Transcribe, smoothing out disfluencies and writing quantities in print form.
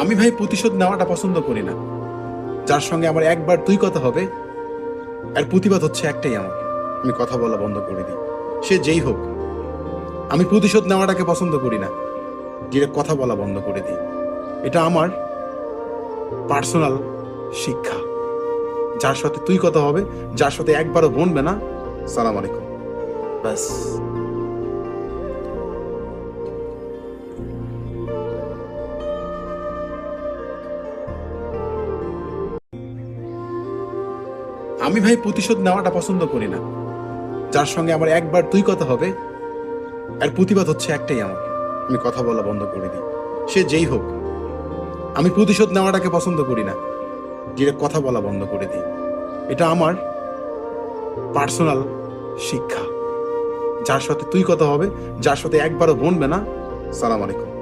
আমি ভাই প্রতিশোধ নেওয়াটা পছন্দ করি না। যার সঙ্গে আমার একবার তুই কথা হবে, এর প্রতিবাদ হচ্ছে একটাই, আমি কথা বলা বন্ধ করে দিই। সে যেই হোক, আমি প্রতিশোধ নেওয়াটাকে পছন্দ করি না, ডিরেক্ট কথা বলা বন্ধ করে দিই। এটা আমার পার্সোনাল শিক্ষা। যার সাথে তুই কথা হবে, যার সাথে একবারও বনবে না, সালাম আলাইকুম, ব্যাস। আমি ভাই প্রতিশোধ নেওয়াটা পছন্দ করি না। যার সঙ্গে আমার একবার তুই কথা হবে, এর প্রতিবাদ হচ্ছে একটাই, আমি কথা বলা বন্ধ করে দিই। সে যেই হোক, আমি প্রতিশোধ নেওয়াটাকে পছন্দ করি না, ডিরেক্ট কথা বলা বন্ধ করে দিই। এটা আমার পার্সোনাল শিক্ষা। যার সাথে তুই কথা হবে, যার সাথে একবারও বনবে না, সালাম আলাইকুম।